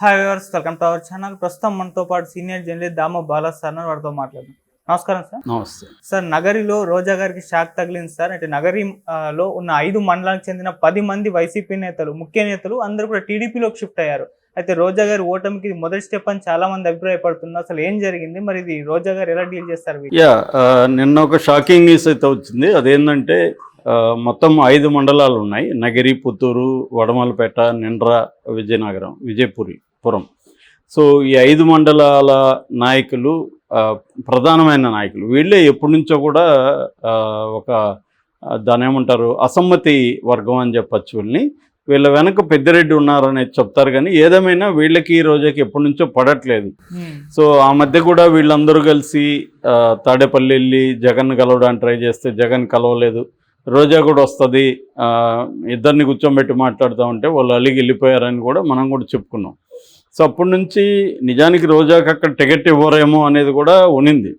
Hi viewers, welcome to our channel. ప్రస్తుతం మనతో పాటు సీనియర్ జర్నలిస్ట్ దామ బాలా సార్ ఉన్నారు. వారితో మాట్లాడదాం. నమస్కారం సార్. నమస్తే. సార్, నగరిలో రోజా గారికి షాక్ తగిలింది సార్. అంటే నగరి లో ఉన్న 5 మండలానికి చెందిన 10 మంది వైసీపీ నేతలు, ముఖ్య నేతలు అందరూ కూడా టీడీపీలోకి షిఫ్ట్ అయ్యారు. అయితే రోజా గారి ఓటమికి ఇది మొదటి స్టెప్ అని చాలా మంది అభిప్రాయపడుతున్నారు. అసలు ఏం జరిగింది, మరి ఇది రోజా గారు ఎలా డీల్ చేస్తారు? నిన్న ఒక షాకింగ్ న్యూస్ అయితే వచ్చింది. అదేంటంటే మొత్తం 5 మండలాలు ఉన్నాయి: నగిరి, పుత్తూరు, వడమలపేట, నిండ్ర, విజయనగరం, విజయపురం. సో ఈ 5 మండలాల నాయకులు ప్రధానమైన నాయకులు వీళ్ళే ఎప్పటి నుంచో కూడా ఒక దాని ఏమంటారు, అసమ్మతి వర్గం అని చెప్పచ్చు. వీళ్ళ వెనక పెద్దిరెడ్డి ఉన్నారనేది చెప్తారు, కానీ ఏదేమైనా వీళ్ళకి రోజాకి ఎప్పటి నుంచో పడట్లేదు. సో ఆ మధ్య కూడా వీళ్ళందరూ కలిసి తాడేపల్లి వెళ్ళి జగన్ కలవడానికి ట్రై చేస్తే జగన్ కలవలేదు. రోజా కూడా వస్తుంది, ఇద్దరిని కూర్చోబెట్టి మాట్లాడుతూ ఉంటే వాళ్ళు అలిగి వెళ్ళిపోయారని కూడా మనం కూడా చెప్పుకున్నాం. సో అప్పటి నుంచి నిజానికి రోజాకి అక్కడ టికెట్ ఇవ్వరేమో అనేది కూడా ఉనింది.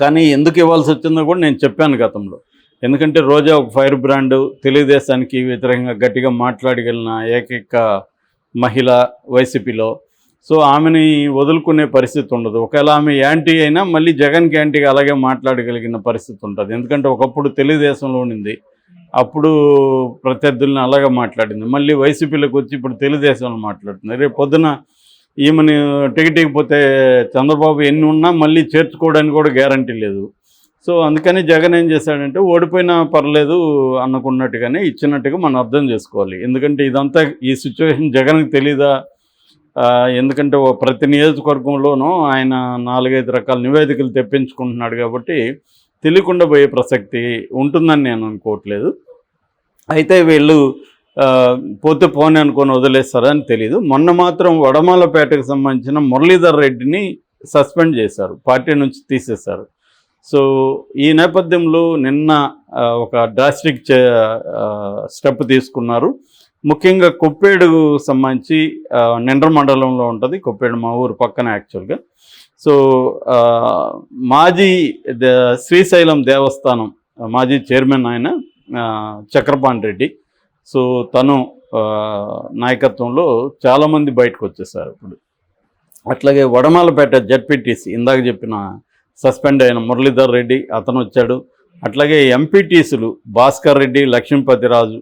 కానీ ఎందుకు ఇవ్వాల్సి వచ్చిందో కూడా నేను చెప్పాను గతంలో. ఎందుకంటే రోజా ఒక ఫైర్ బ్రాండ్, తెలుగుదేశానికి వ్యతిరేకంగా గట్టిగా మాట్లాడగలిగిన ఏకైక మహిళ వైసీపీలో. సో ఆమెని వదులుకునే పరిస్థితి ఉండదు. ఒకవేళ ఆమె యాంటీ అయినా మళ్ళీ జగన్కి యాంటీగా అలాగే మాట్లాడగలిగిన పరిస్థితి ఉంటుంది. ఎందుకంటే ఒకప్పుడు తెలుగుదేశంలో ఉండింది, అప్పుడు ప్రత్యర్థుల్ని అలాగే మాట్లాడింది. మళ్ళీ వైసీపీలోకి వచ్చి ఇప్పుడు తెలుగుదేశంలో మాట్లాడుతుంది. రేపు పొద్దున ఈమెను టికెట్ ఇకపోతే చంద్రబాబు ఎన్ని ఉన్నా మళ్ళీ చేర్చుకోవడానికి కూడా గ్యారంటీ లేదు. సో అందుకని జగన్ ఏం చేశాడంటే ఓడిపోయినా పర్లేదు అనుకున్నట్టుగానే ఇచ్చినట్టుగా మనం అర్థం చేసుకోవాలి. ఎందుకంటే ఇదంతా ఈ సిచ్యువేషన్ జగన్కి తెలీదా? ఎందుకంటే ప్రతి నియోజకవర్గంలోనూ ఆయన 4-5 రకాల నివేదికలు తెప్పించుకుంటున్నాడు కాబట్టి తెలియకుండా పోయే ప్రసక్తి ఉంటుందని నేను అనుకోవట్లేదు. అయితే వీళ్ళు పోతే పోనీ అనుకొని వదిలేస్తారని తెలీదు. మొన్న మాత్రం వడమాలపేటకు సంబంధించిన మురళీధర్ రెడ్డిని సస్పెండ్ చేశారు, పార్టీ నుంచి తీసేశారు. సో ఈ నేపథ్యంలో నిన్న ఒక డ్రాస్టిక్ స్టెప్ తీసుకున్నారు. ముఖ్యంగా కొప్పేడుకు సంబంధించి నిండ్ర మండలంలో ఉంటుంది. కొప్పేడు మా ఊరు పక్కన యాక్చువల్గా. సో మాజీ శ్రీశైలం దేవస్థానం మాజీ చైర్మన్ ఆయన చక్రపాణి రెడ్డి. సో తను నాయకత్వంలో చాలామంది బయటకు వచ్చేసారు ఇప్పుడు. అట్లాగే వడమాలపేట జడ్పీటీసీ ఇందాక చెప్పిన సస్పెండ్ అయిన మురళీధర్ రెడ్డి అతను వచ్చాడు. అట్లాగే ఎంపీటీసీలు భాస్కర్ రెడ్డి, లక్ష్మీపతిరాజు,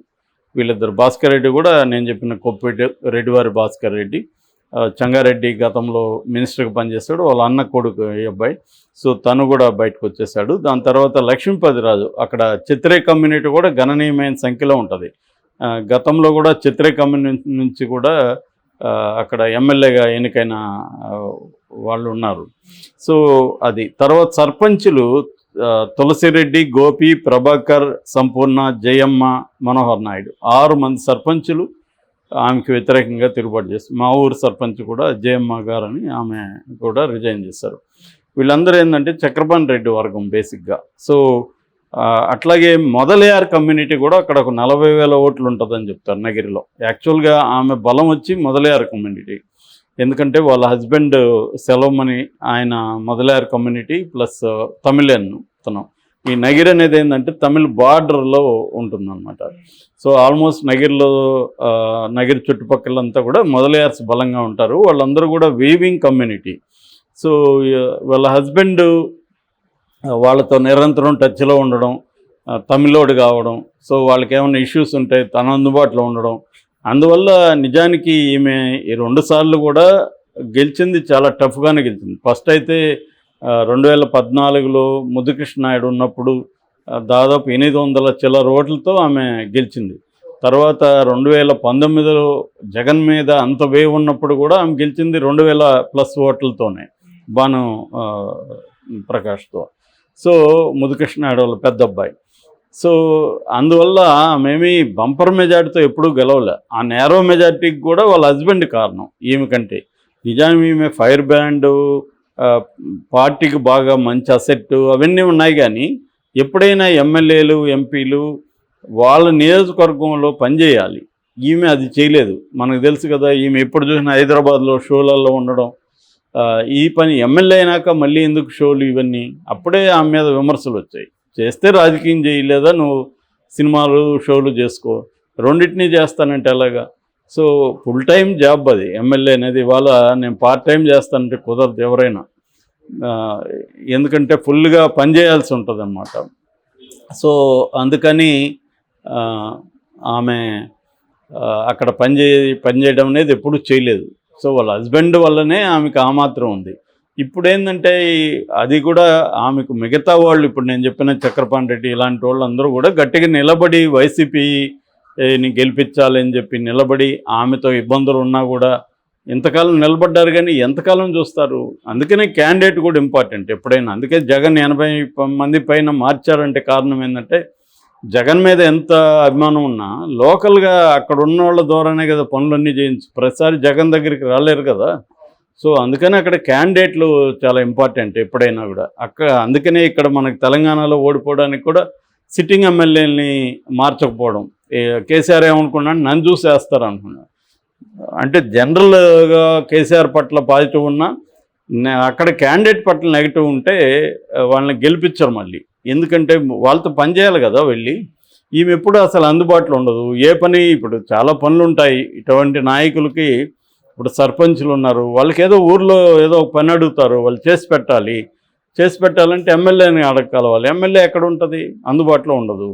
వీళ్ళిద్దరు. భాస్కర్ రెడ్డి కూడా నేను చెప్పిన కొప్పేటి రెడ్డివారి భాస్కర్ రెడ్డి. చంగారెడ్డి గతంలో మినిస్టర్గా పనిచేస్తాడు, వాళ్ళ అన్న కొడుకు ఈ అబ్బాయి. సో తను కూడా బయటకు వచ్చేసాడు. దాని తర్వాత లక్ష్మీపతిరాజు, అక్కడ చిత్రే కమ్యూనిటీ కూడా గణనీయమైన సంఖ్యలో ఉంటుంది. గతంలో కూడా చిత్రే కమ్యూనిటీ నుంచి కూడా అక్కడ ఎమ్మెల్యేగా ఎన్నికైన వాళ్ళు ఉన్నారు. సో అది తర్వాత సర్పంచులు తులసిరెడ్డి, గోపి, ప్రభాకర్, సంపూర్ణ, జయమ్మ, మనోహర్ నాయుడు, 6 మంది సర్పంచులు ఆమెకు వ్యతిరేకంగా తిరుగుబాటు చేస్తారు. మా ఊరు సర్పంచ్ కూడా జయమ్మ గారని, ఆమె కూడా రిజైన్ చేశారు. వీళ్ళందరూ ఏంటంటే చక్రపాణి రెడ్డి వర్గం బేసిక్గా. సో అట్లాగే మొదలయార్ కమ్యూనిటీ కూడా అక్కడ ఒక 40,000 ఓట్లు ఉంటుందని చెప్తారు నగిరిలో. యాక్చువల్గా ఆమె బలం వచ్చి మొదలయార్ కమ్యూనిటీ. ఎందుకంటే వాళ్ళ హస్బెండ్ సెలవుమని ఆయన మొదలయార్ కమ్యూనిటీ ప్లస్ తమిళన్ తను. ఈ నగిరి అనేది ఏంటంటే తమిళ్ బార్డర్లో ఉంటుందన్నమాట. సో ఆల్మోస్ట్ నగిరి చుట్టుపక్కలంతా కూడా మొదలయార్స్ బలంగా ఉంటారు. వాళ్ళందరూ కూడా వీవింగ్ కమ్యూనిటీ. సో వాళ్ళ హస్బెండ్ వాళ్ళతో నిరంతరం టచ్లో ఉండడం, తమిళోడు కావడం, సో వాళ్ళకి ఏమైనా ఇష్యూస్ ఉంటే తన అందుబాటులో ఉండడం. అందువల్ల నిజానికి ఈమె ఈ 2 సార్లు కూడా గెలిచింది, చాలా టఫ్గానే గెలిచింది. ఫస్ట్ అయితే 2014లో ముద్దుకృష్ణ నాయుడు ఉన్నప్పుడు దాదాపు 800 చిల్లర ఓట్లతో ఆమె గెలిచింది. తర్వాత 2019లో జగన్ మీద అంత వేవ్ ఉన్నప్పుడు కూడా ఆమె గెలిచింది 2000+ ఓట్లతోనే, భాను ప్రకాష్తో. సో ముద్దుకృష్ణ నాయుడు వాళ్ళ పెద్ద అబ్బాయి. సో అందువల్ల మేమీ బంపర్ మెజార్టీతో ఎప్పుడూ గెలవలే. ఆ నేరో మెజార్టీకి కూడా వాళ్ళ హస్బెండ్ కారణం ఈమె కంటే. నిజానికి ఈమె ఫైర్ బ్రాండ్, పార్టీకి బాగా మంచి అసెట్ అవన్నీ ఉన్నాయి. కానీ ఎప్పుడైనా ఎమ్మెల్యేలు, ఎంపీలు వాళ్ళ నియోజకవర్గంలో పనిచేయాలి. ఈమె అది చేయలేదు. మనకు తెలుసు కదా, ఈమె ఎప్పుడు చూసినా హైదరాబాద్లో షోలలో ఉండడం. ఈ పని ఎమ్మెల్యే అయినాక మళ్ళీ ఎందుకు షోలు ఇవన్నీ? అప్పుడే ఆమె మీద విమర్శలు వచ్చాయి. చేస్తే రాజకీయం చేయలేదా, నువ్వు సినిమాలు షోలు చేసుకో, రెండింటినీ చేస్తానంటే ఎలాగా? సో ఫుల్ టైం జాబ్ అది ఎమ్మెల్యే అనేది. ఇవాళ నేను పార్ట్ టైం చేస్తానంటే కుదరదు ఎవరైనా, ఎందుకంటే ఫుల్గా పనిచేయాల్సి ఉంటుంది అన్నమాట. సో అందుకని ఆమె అక్కడ పనిచేయడం అనేది ఎప్పుడూ చేయలేదు. సో వాళ్ళ హస్బెండ్ వల్లనే ఆమెకు ఆ మాత్రం ఉంది. ఇప్పుడు ఏంటంటే అది కూడా ఆమెకు మిగతా వాళ్ళు, ఇప్పుడు నేను చెప్పిన చక్రపాణి రెడ్డి ఇలాంటి వాళ్ళు అందరూ కూడా గట్టిగా నిలబడి వైసీపీని గెలిపించాలని చెప్పి నిలబడి, ఆమెతో ఇబ్బందులు ఉన్నా కూడా ఇంతకాలం నిలబడ్డారు. కానీ ఎంతకాలం చూస్తారు? అందుకనే క్యాండిడేట్ కూడా ఇంపార్టెంట్ ఎప్పుడైనా. అందుకే జగన్ 80 మంది పైన మార్చారంటే కారణం ఏంటంటే జగన్ మీద ఎంత అభిమానం ఉన్నా లోకల్గా అక్కడ ఉన్న వాళ్ళ ద్వారానే కదా పనులన్నీ చేయించు. ప్రతిసారి జగన్ దగ్గరికి రాలేరు కదా. సో అందుకని అక్కడ క్యాండిడేట్లు చాలా ఇంపార్టెంట్ ఎప్పుడైనా కూడా. అందుకనే ఇక్కడ మనకు తెలంగాణలో ఓడిపోవడానికి కూడా సిట్టింగ్ ఎమ్మెల్యేని మార్చకపోవడం. కేసీఆర్ ఏమనుకున్నాడు, నన్ను చూసి వేస్తారు అనుకున్నాడు. అంటే జనరల్గా కేసీఆర్ పట్ల పాజిటివ్ ఉన్నా అక్కడ క్యాండిడేట్ పట్ల నెగిటివ్ ఉంటే వాళ్ళని గెలిపించరు మళ్ళీ. ఎందుకంటే వాళ్ళతో పనిచేయాలి కదా వెళ్ళి. ఈమె ఎప్పుడు అసలు అందుబాటులో ఉండదు. ఏ పని, ఇప్పుడు చాలా పనులు ఉంటాయి ఇటువంటి నాయకులకి. ఇప్పుడు సర్పంచులు ఉన్నారు, వాళ్ళకి ఏదో ఊర్లో ఏదో ఒక పని అడుగుతారు, వాళ్ళు చేసి పెట్టాలంటే ఎమ్మెల్యేని అడగలవాలి. ఎమ్మెల్యే ఎక్కడ ఉంటుంది? అందుబాటులో ఉండదు.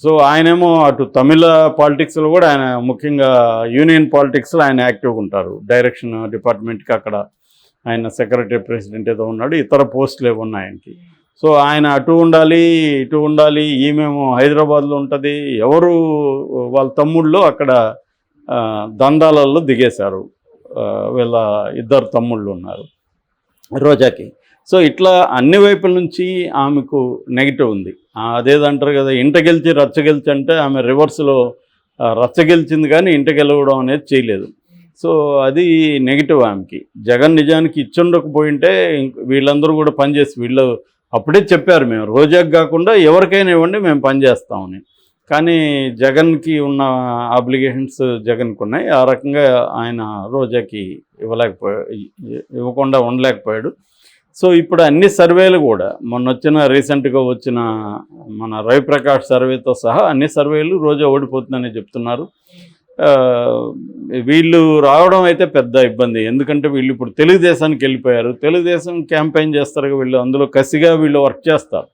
సో ఆయనేమో అటు తమిళ పాలిటిక్స్లో కూడా ఆయన, ముఖ్యంగా యూనియన్ పాలిటిక్స్లో ఆయన యాక్టివ్గా ఉంటారు. డైరెక్షన్ డిపార్ట్మెంట్కి అక్కడ ఆయన సెక్రటరీ ప్రెసిడెంట్ ఏదో ఉన్నాడు, ఇతర పోస్టులు ఏవో ఉన్నాయనికి. సో ఆయన అటు ఉండాలి ఇటు ఉండాలి. ఈమెమో హైదరాబాద్లో ఉంటుంది. ఎవరు వాళ్ళ తమ్ముళ్ళు అక్కడ దందాలలో దిగేశారు. వీళ్ళ ఇద్దరు తమ్ముళ్ళు ఉన్నారు రోజాకి. సో ఇట్లా అన్ని వైపుల నుంచి ఆమెకు నెగిటివ్ ఉంది. అదేదంటారు కదా, ఇంట గెలిచి రచ్చ గెలిచి అంటే ఆమె రివర్స్లో రచ్చ గెలిచింది కానీ ఇంట గెలవడం అనేది చేయలేదు. సో అది నెగిటివ్ ఆమెకి. జగన్ నిజానికి ఇచ్చుండకపోయింటే వీళ్ళందరూ కూడా పనిచేసి, వీళ్ళు అప్పుడే చెప్పారు మేము రోజాకి కాకుండా ఎవరికైనా ఇవ్వండి మేము పనిచేస్తామని. కానీ జగన్కి ఉన్న ఆబ్లిగేషన్స్ జగన్కి ఉన్నాయి. ఆ రకంగా ఆయన రోజాకి ఇవ్వకుండా ఉండలేకపోయాడు. సో ఇప్పుడు అన్ని సర్వేలు కూడా రీసెంట్గా వచ్చిన మన రవిప్రకాష్ సర్వేతో సహా అన్ని సర్వేలు రోజా ఓడిపోతుందని చెప్తున్నారు. వీళ్ళు రావడం అయితే పెద్ద ఇబ్బంది. ఎందుకంటే వీళ్ళు ఇప్పుడు తెలుగుదేశానికి వెళ్ళిపోయారు. తెలుగుదేశం క్యాంపెయిన్ చేస్తారు వీళ్ళు, అందులో కసిగా వీళ్ళు వర్క్ చేస్తారు.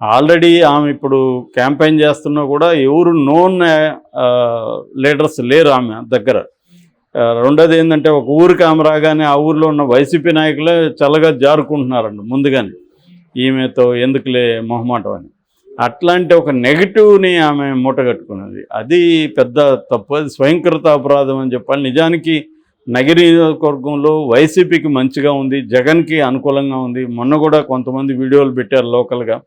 ఆల్రెడీ ఆమె ఇప్పుడు క్యాంపెయిన్ చేస్తున్నా కూడా ఎవరు నోన్ లీడర్స్ లేరు ఆమె దగ్గర. రెండోది ఏంటంటే ఒక ఊరికి ఆమె రాగానే ఆ ఊరిలో ఉన్న వైసీపీ నాయకులే చల్లగా జారుకుంటున్నారండి ముందుగానే, ఈమెతో ఎందుకులే మొహమాటం అని. అట్లాంటి ఒక నెగిటివ్ని ఆమె మూటగట్టుకున్నది. అది పెద్ద తప్పు, అది స్వయంకృత అపరాధం అని చెప్పాలి. నిజానికి నగిరి నియోజకవర్గంలో వైసీపీకి మంచిగా ఉంది, జగన్కి అనుకూలంగా ఉంది. మొన్న కూడా కొంతమంది వీడియోలు పెట్టారు లోకల్గా.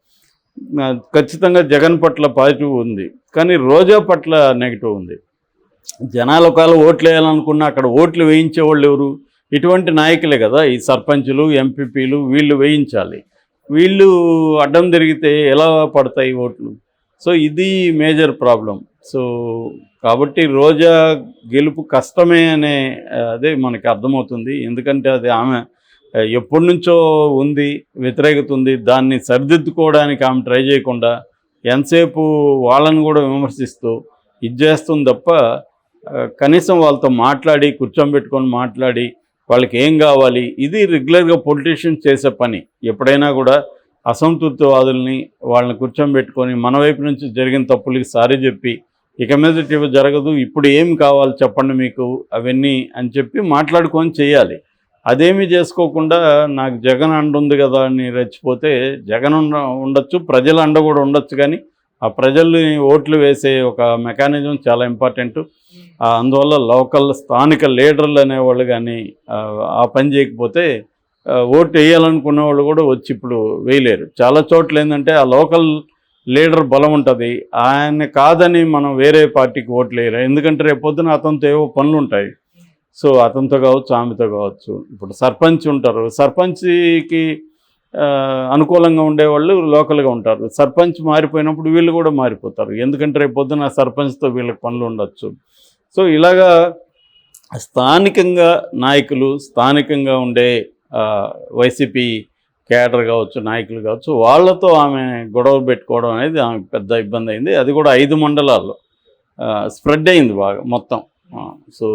ఖచ్చితంగా జగన్ పట్ల పాజిటివ్ ఉంది, కానీ రోజా పట్ల నెగిటివ్ ఉంది. జనాలు ఒకవేళ ఓట్లు వేయాలనుకున్నా అక్కడ ఓట్లు వేయించే వాళ్ళు ఎవరు? ఇటువంటి నాయకులే కదా, ఈ సర్పంచులు ఎంపీపీలు. వీళ్ళు వేయించాలి. వీళ్ళు అడ్డం తిరిగితే ఎలా పడతాయి ఓట్లు? సో ఇది మేజర్ ప్రాబ్లం. సో కాబట్టి రోజా గెలుపు కష్టమే అనే అదే మనకి అర్థమవుతుంది. ఎందుకంటే అది ఆమె ఎప్పటి నుంచో ఉంది, వ్యతిరేకత ఉంది. దాన్ని సరిదిద్దుకోవడానికి ఆమె ట్రై చేయకుండా ఎంతసేపు వాళ్ళని కూడా విమర్శిస్తూ ఇది చేస్తుంది తప్ప కనీసం వాళ్ళతో మాట్లాడి కూర్చోబెట్టుకొని మాట్లాడి వాళ్ళకి ఏం కావాలి, ఇది రెగ్యులర్గా పొలిటీషియన్స్ చేసే పని. ఎప్పుడైనా కూడా అసంతృప్తివాదుల్ని వాళ్ళని కూర్చోబెట్టుకొని మన వైపు నుంచి జరిగిన తప్పులకి సారీ చెప్పి ఇక మీద జరగదు, ఇప్పుడు ఏం కావాలి చెప్పండి మీకు అవన్నీ అని చెప్పి మాట్లాడుకొని చేయాలి. అదేమీ చేసుకోకుండా నాకు జగన్ అండ ఉంది కదా అని రెచ్చిపోతే జగన్ ఉండొచ్చు, ప్రజల అండ కూడా ఉండొచ్చు, కానీ ఆ ప్రజల్ని ఓట్లు వేసే ఒక మెకానిజం చాలా ఇంపార్టెంట్. అందువల్ల లోకల్ స్థానిక లీడర్లు అనేవాళ్ళు కానీ ఆ పని చేయకపోతే ఓటు వేయాలనుకునే వాళ్ళు కూడా వచ్చి ఇప్పుడు వేయలేరు. చాలా చోట్ల ఏంటంటే ఆ లోకల్ లీడర్ బలం ఉంటుంది, ఆయన కాదని మనం వేరే పార్టీకి ఓట్లు వేయరు. ఎందుకంటే రేపు పొద్దున అతనితో ఏవో పనులు ఉంటాయి. సో అతనితో కావచ్చు, ఆమెతో కావచ్చు. ఇప్పుడు సర్పంచ్ ఉంటారు, సర్పంచ్కి అనుకూలంగా ఉండేవాళ్ళు లోకల్గా ఉంటారు. సర్పంచ్ మారిపోయినప్పుడు వీళ్ళు కూడా మారిపోతారు, ఎందుకంటే రేపు పొద్దున సర్పంచ్తో వీళ్ళకి పనులు ఉండొచ్చు. సో ఇలాగా స్థానికంగా నాయకులు, స్థానికంగా ఉండే వైసీపీ క్యాడర్ కావచ్చు, నాయకులు కావచ్చు, వాళ్ళతో ఆమె గొడవ పెట్టుకోవడం అనేది ఆమెకు పెద్ద ఇబ్బంది అయింది. అది కూడా 5 మండలాల్లో స్ప్రెడ్ అయింది బాగా మొత్తం. సో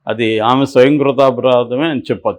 అది ఆమె స్వయంకృతాపరాధమే అని చెప్పచ్చు.